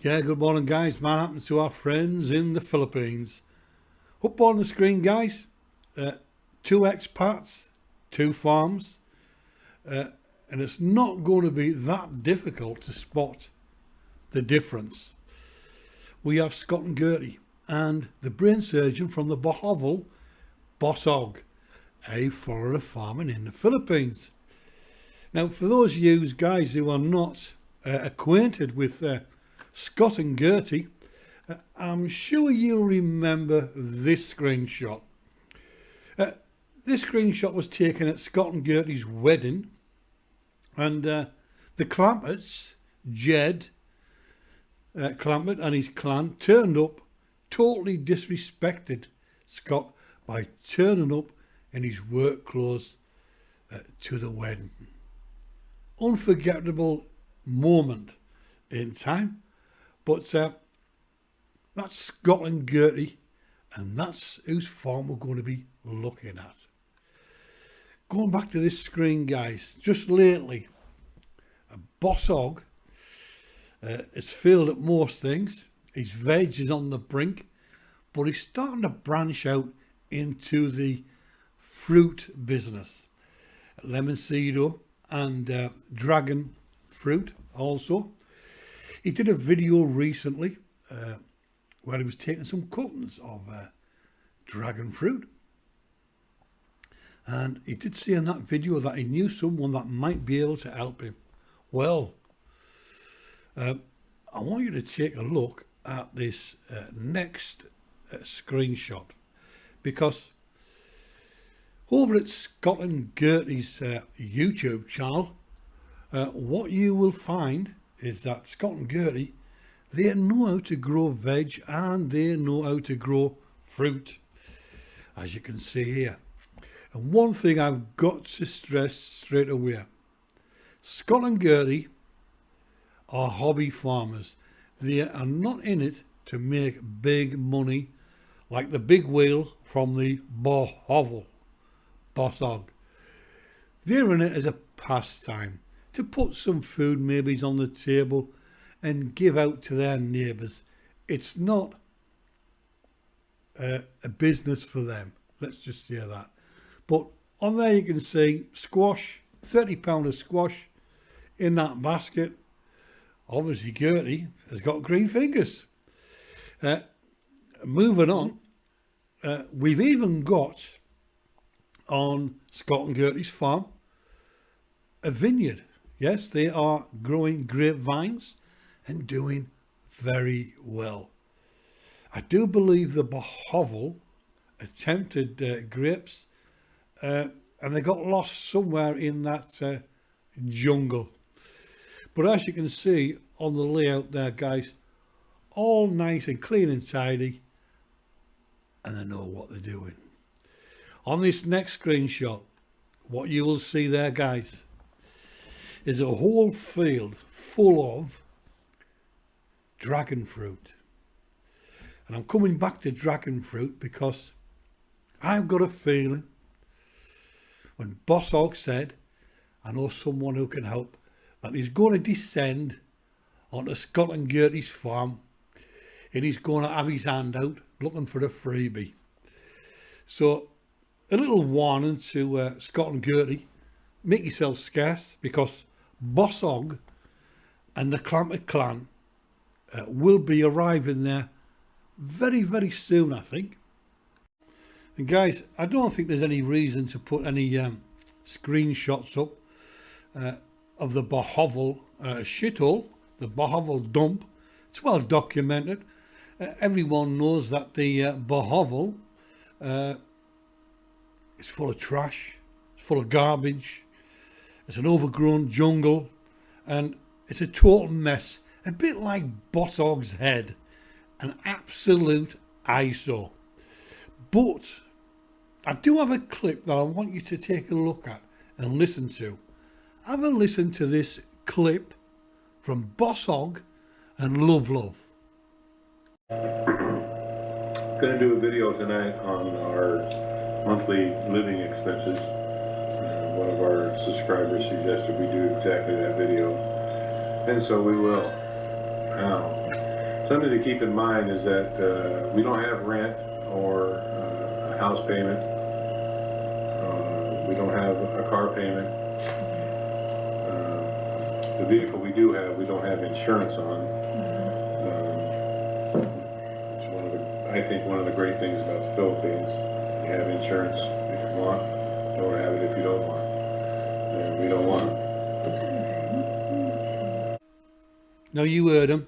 Yeah, good morning guys. Man happened to our friends in the Philippines. Up on the screen guys, two expats, two farms, and it's not going to be that difficult to spot the difference. We have Scott and Gertie and the brain surgeon from the Bahubali, bosog, a foreigner farming in the Philippines. Now for those of you guys who are not acquainted with Scott and Gertie, I'm sure you'll remember this screenshot. This screenshot was taken at Scott and Gertie's wedding, and the Clampetts, Jed Clampett and his clan, turned up, totally disrespected Scott by turning up in his work clothes to the wedding. Unforgettable moment in time. But that's Scott and Gertie, and that's whose farm we're going to be looking at. Going back to this screen, guys, just lately, a bosog has failed at most things. His veg is on the brink, but he's starting to branch out into the fruit business. Lemon cedar and dragon fruit also. He did a video recently where he was taking some cuttings of dragon fruit, and he did say in that video that he knew someone that might be able to help him. Well, I want you to take a look at this next screenshot, because over at Scott and Gertie's YouTube channel, what you will find is that Scott and Gertie, they know how to grow veg and they know how to grow fruit, as you can see here. And one thing I've got to stress straight away, Scott and Gertie are hobby farmers. They are not in it to make big money like the big whale from the Bahubali, bosog. They're in it as a pastime, to put some food maybe on the table and give out to their neighbours. It's not a business for them, let's just say that. But on there you can see squash, £30 of squash in that basket. Obviously Gertie has got green fingers. Moving on, we've even got on Scott and Gertie's farm a vineyard. Yes, they are growing grapevines and doing very well. I do believe the Bahubali attempted grapes and they got lost somewhere in that jungle. But as you can see on the layout there, guys, all nice and clean and tidy, and they know what they're doing. On this next screenshot, what you will see there, guys, is a whole field full of dragon fruit. And I'm coming back to dragon fruit because I've got a feeling when Boss Hog said, I know someone who can help, that he's going to descend onto Scott and Gertie's farm and he's going to have his hand out looking for a freebie. So a little warning to Scott and Gertie, make yourself scarce, because Bosog and the Clampett clan will be arriving there very, very soon, I think. And guys, I don't think there's any reason to put any screenshots up of the Bahubali shithole, the Bahubali dump. It's well documented. Everyone knows that the Bahubali is full of trash, it's full of garbage. It's an overgrown jungle and it's a total mess, a bit like Bosog's head, an absolute eyesore. But I do have a clip that I want you to take a look at and listen to. Have a listen to this clip from Bosog and Love. Going to do a video tonight on our monthly living expenses. One of our subscribers suggested we do exactly that video, and so we will. Now, something to keep in mind is that we don't have rent or a house payment. We don't have a car payment. The vehicle we do have, we don't have insurance on. It's I think one of the great things about the Philippines. You have insurance if you want, don't have it if you don't want. And we don't want it. Now you heard him.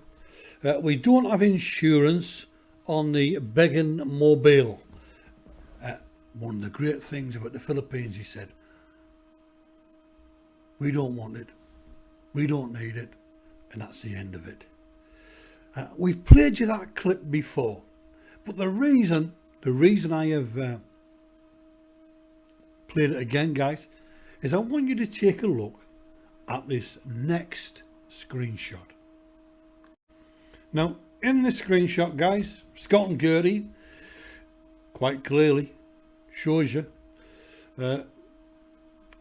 We don't have insurance on the begging mobile. One of the great things about the Philippines, he said, we don't want it, we don't need it, and that's the end of it. We've played you that clip before, but the reason I have played it again, guys, is I want you to take a look at this next screenshot. Now, in this screenshot, guys, Scott and Gertie quite clearly shows you a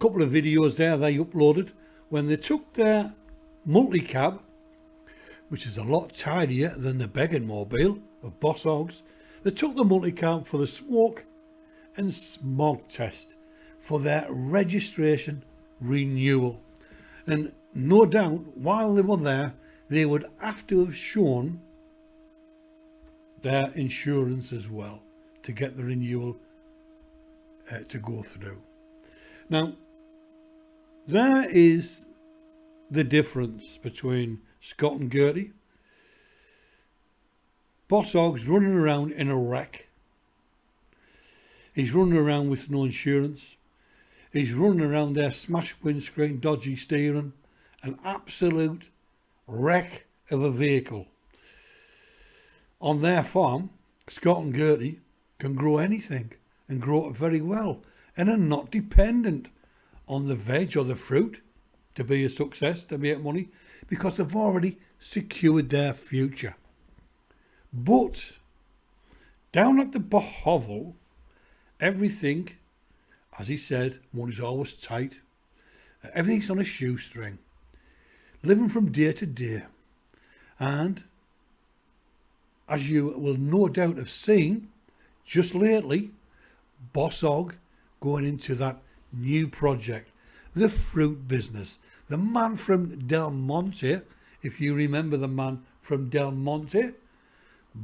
couple of videos there they uploaded when they took their multi-cab, which is a lot tidier than the begging mobile of Hogs. They took the multi-cab for the smoke and smog test for their registration renewal, and no doubt while they were there they would have to have shown their insurance as well to get the renewal to go through. Now, there is the difference between Scott and Gertie. Bosog's running around in a wreck. He's running around with no insurance. He's running around there, smashed windscreen, dodgy steering, an absolute wreck of a vehicle. On their farm, Scott and Gertie can grow anything and grow it very well and are not dependent on the veg or the fruit to be a success, to make money, because they've already secured their future. But down at the Bahubali, everything, as he said, money's always tight. Everything's on a shoestring, living from day to day. And as you will no doubt have seen just lately, Bosog going into that new project, the fruit business. The man from Del Monte, if you remember the man from Del Monte,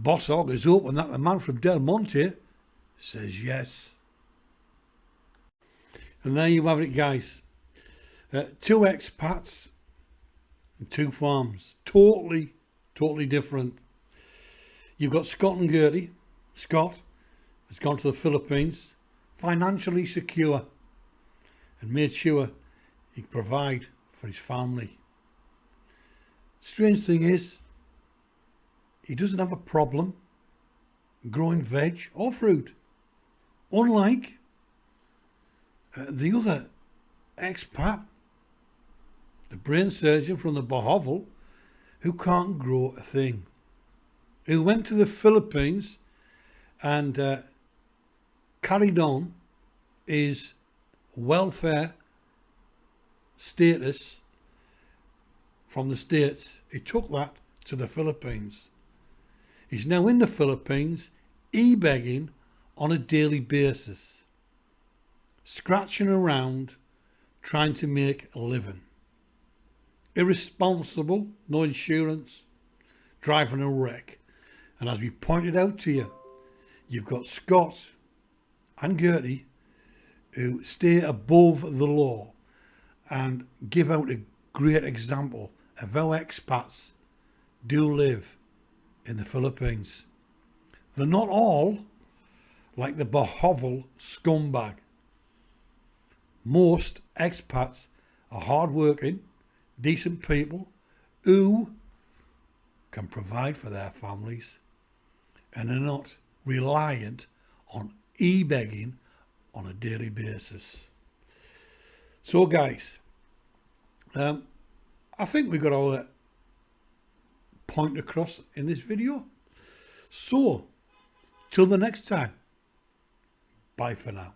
Bosog is hoping that the man from Del Monte says yes. And there you have it, guys. Two expats and two farms, totally different. You've got Scott and Gertie. Scott has gone to the Philippines, financially secure, and made sure he could provide for his family. Strange thing is, he doesn't have a problem growing veg or fruit, unlike the other expat, the brain surgeon from the Bahubali, who can't grow a thing, who went to the Philippines and carried on his welfare status from the States. He took that to the Philippines. He's now in the Philippines, e-begging on a daily basis, scratching around, trying to make a living. Irresponsible, no insurance, driving a wreck. And as we pointed out to you, you've got Scott and Gertie who stay above the law and give out a great example of how expats do live in the Philippines. They're not all like the Bahubali scumbag. Most expats are hard-working, decent people who can provide for their families and are not reliant on e-begging on a daily basis. So guys, I think we got our point across in this video. So till the next time, bye for now.